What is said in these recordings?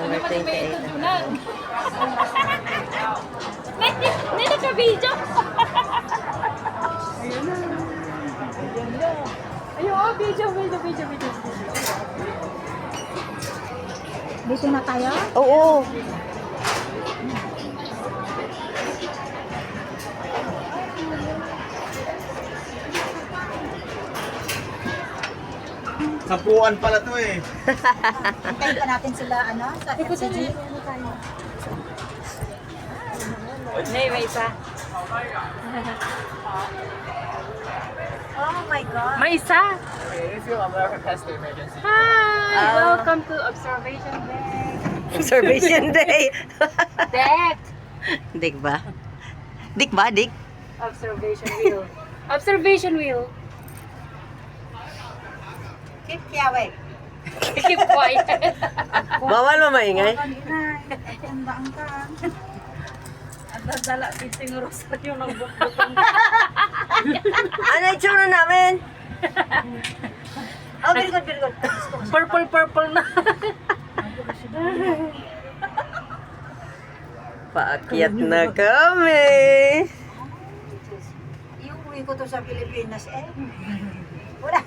November 28. May naka-video. Ayun na. Ayun, video. Dito na tayo? Oo. Sampuan pala to eh. Hintayin pa natin sila, ano, sa FCG. May isa. Oh my God. May isa. If you American Pest Emergency. Hi! Welcome to Observation Deck. Observation day. Deck! Dik ba? Dik ba, Dik? Observation wheel. Observation wheel. Keep kiaway. Keep quiet. Bawal mo maingay. Kanina, ang ka. Ang dadala, pinsing rosaryo ng bukbukong. Ano itsura namin? Oh, very good. Purple na. Paakyat na kami. Iuwi ko to sa Pilipinas, eh. Wala.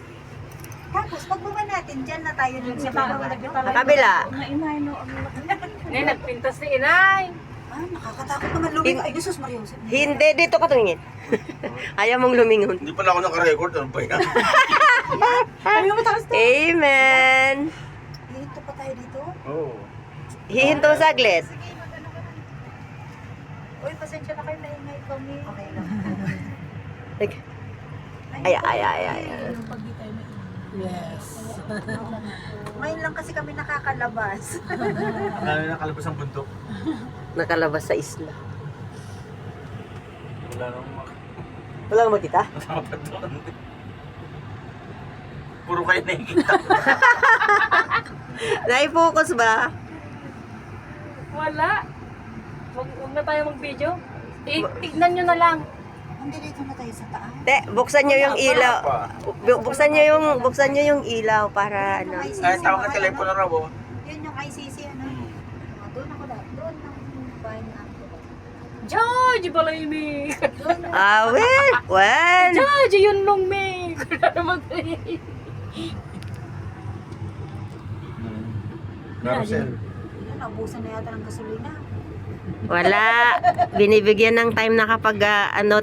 Tapos, pagbaba natin, dyan na tayo dun sa baba. Sa kabila. Ngayon, nagpintas ni Inay. Ah, nakakatakot naman lumingon. Ay, Jesus Maria Jose. Hindi, dito ka tumingin. Ayaw mong lumingon. Hindi pala ako naka-record. Ano ba yan? Ay, matakas to. Amen. Dito pa tayo dito. Oo. Hihinto saglit. Uy, pasensya na kayo, naingay kami. Okay lang. Ay. Yes. Ngayon lang kasi kami nakakalabas. Lalo na kalabas ang bundok. Nakalabas sa isla. Wala nang Wala kang makita? dapat doon. Puro kayo nakikita. Nai-focus ba? Wala. Huwag na tayo mag-video. Tignan nyo na lang. Hindi, dito na tayo sa taas. Te, buksan nyo yung ilaw. Buksan nyo yung ilaw para ano. Ay, tawag ka telepono raw oh. Yun yung ICC, ano. Ah, doon ako dahil. Doon ang bahay ni Uncle. George, balay me. Ah, when? George, yun nung me. Carousel. Yun, naubusan na yata ng gasolina. Wala. Binibigyan ng time na kapag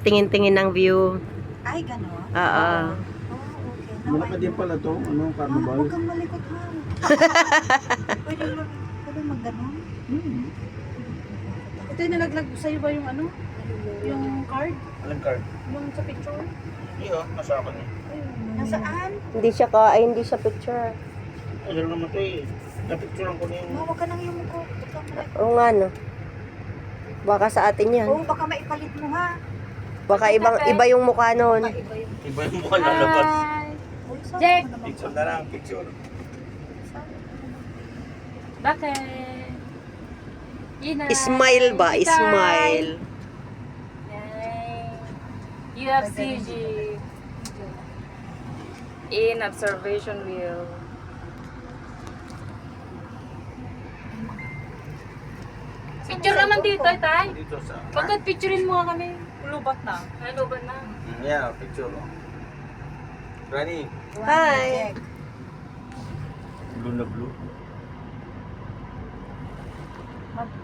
tingin-tingin ng view. Ay, gano'n? Oo. Oh, okay. Malaki din pala to. Ano, carnival? Huwag kang malikot, ha? Pwede mag-ganon? Ito yung nalaglag sa'yo ba yung ano? Yung card? Alang card? Yung sa picture? Iyo, nasa akin eh. Nasaan? Hindi siya picture. Ayun naman to eh. Napicturean ko na yung... Huwag ka nang yung mukha. Huwag kang malikot. Oo nga no. Baka sa atin yan. Oo, baka maipalit mo, ha? Baka iba yung mukha nun. Baka iba yung... Iba yung mukha lalabas. Uy, saan Jack! mo naman? Picture na lang, picture. Bakit? Inay. Smile ba? Inay. Smile. Yay. UFCG. In observation wheel. Picture naman dito, tay. Dito sa... Pagkat picturein mo nga kami. Lubat na. Ay, lubat na. Yeah, picture oh. Rani, Hi. Jack. blue na blue.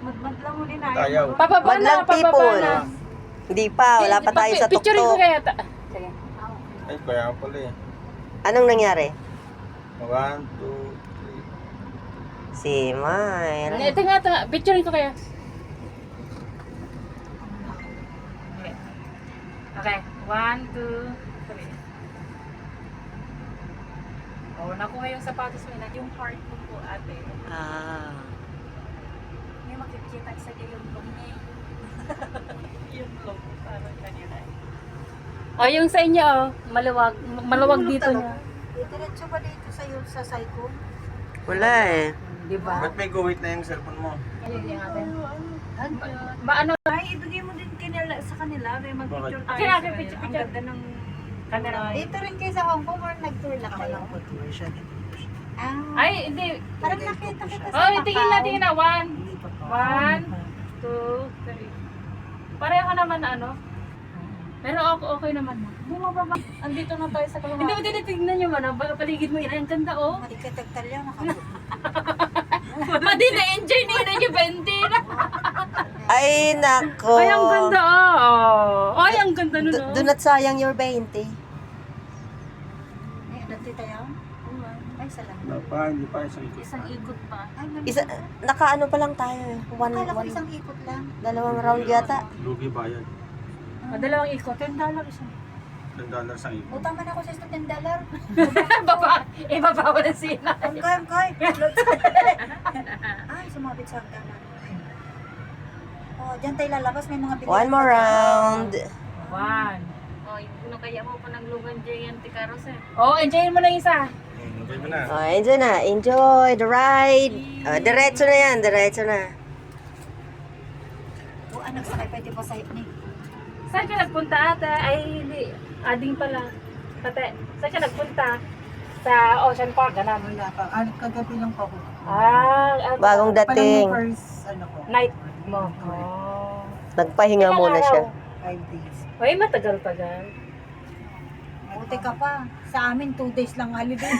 Magmadlang mo din, ha? Tayaw. Papaba na, Madlang papaba people. na. Hindi pa, wala pa tayo sa Picturein ko tuktok. kaya. Sige. Ay, kaya pala eh. Anong nangyari? 1, 2, 3. Si Mile. Ito nga. Picturein ko kaya. Okay. 1, 2, 3. Oh, nakuha yung sapatos mo na. Yung heart mo po, ate. Ah. May makikita sa yung long niya. Yung long, parang kanina. Oh, yung sa inyo, oh. Maluwag dito niya. Diretso ba dito sa Saiko? Wala eh. Di ba? Ba't may go wait na yung cellphone mo? Ayun yung atin. Ano? Ay, ibigay mo din sa kanila. May mag-picture tayo. Okay, picture. Ang ganda ng Camera. Dito rin kayo sa Hong Kong or nag-tour lang kayo? Ay, hindi. Parang nakita kita sa Oh, tingin na, Macau. tingin na. 1, Hindi pa po. 1, 2, 3. Pareho naman ano. Pero okay naman. Bumababa. Andito na tayo sa kalahati. Hindi mo tinitignan nyo man. Ang paligid mo yun. Ang ganda oh. Malikatagtal yan. Nakabuti. Madi na-enjoy nila nyo 20 na. Ay, nako. Ay, ang ganda oh. Ay, ang ganda nun oh. Do not sayang your 20. Ay, dati tayo? Ay, salamat. Wala pa, hindi pa isang ikot. Isang ikot pa. Ay, Isa, nakaano pa lang tayo. Akala ko isang ikot lang. Dalawang round yata. Lugi bayad. Dalawang ikot. $10 isang. $10 ang ikot. Utang man ako sa $10. Baba. Ibabawa na sila. Angkay. Ay, sumabit sa hagdanan. Oh, dyan tayo lalabas. May mga bilihan. One more round. 1. Oh, yung kaya mo pa ng lugan dyan, Tikaros eh. Oh, enjoyin mo na isa. Enjoy mo na. Oh, enjoy na. Enjoy the ride. Diretso na yan. Diretso na. Oh, anak, sakay pwede pa sa hipni. Saan ka nagpunta ate? Ay, hindi. Ading pala. Tate, saan ka nagpunta? Sa Ocean Park, ganun. Wala pa. Kagabi lang po ako. Bagong dating. First, Night mo. Oh. Nagpahinga muna siya. 5 days. Ay, matagal-tagal. Buti ka pa. Sa amin, 2 days lang holiday.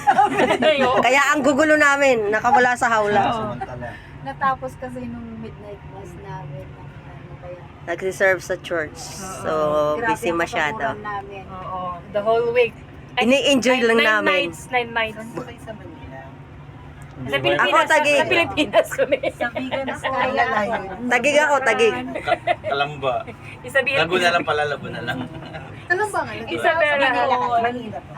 Kaya ang gugulo namin. Nakawala sa hawla. Samantala. Natapos kasi nung midnight mass namin. Ano kaya? Nagsiserve sa church. So, Grabe busy ang masyado. katapuran namin. Oo. The whole week. Ini-enjoy lang namin. 9 nights. Saan kayo sa Manila? Sa Pilipinas. Ako, Taguig. Sa Pilipinas kami. Sabigan na sa Kaya layo. Tagig ako, tagig. Kalamba. Isabihin. Labo na lang pala, labo na lang. Alam ba ngayon? Isabela. Manila ka. Manila po.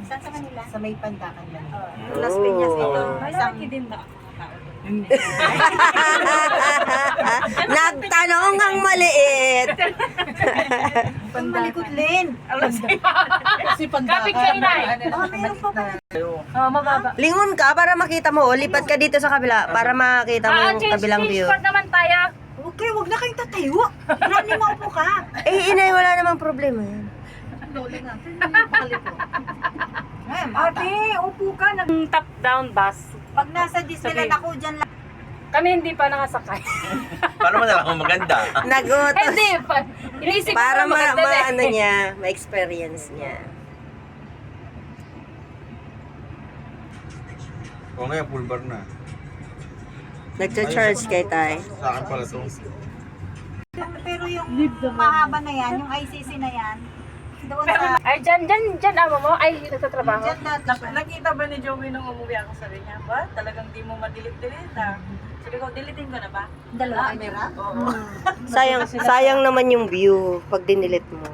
Saan sa Manila? Sa may Pandakan Manila. Las Piñas ito. Oh. Malaki din ba? Nagtanong ang maliit. Ang malikot Lin. Kasi Pandakan. Kapit kayo, Nay. Oh, meron pa pala. Oh, mababa. Lingon ka para makita mo. O, lipat ka dito sa kabila para makita mo yung kabilang view. Change naman tayo. Okay, wag na kayong tatayo. Rani, maupo ka. Eh, inay, wala namang problema yan. Lola nga. Makaliko. Ate, upo ka. Top-down bus. Pag nasa Disneyland Sabi. ako dyan lang. Kami hindi pa nakasakay. Paano mo na lang kung maganda? Nagutos. Hindi pa. Iniisip ko Para na maganda na eh. ano niya, ma-experience niya. O ngayon, full bar na. Nagcha-charge kay Tay. Sa akin pala to. Pero yung mahaba na yan, yung ICC na yan, doon sa... Ay, dyan, amo mo. Ay, nagtatrabaho. Dyan na. Nakita ba ni Joey nung umuwi ako sa niya? Ba? Talagang di mo madilit-dilit ah. Sabi ko, dilitin ko na ba? Dalawa camera? Oo. Sayang naman yung view pag dinilit mo.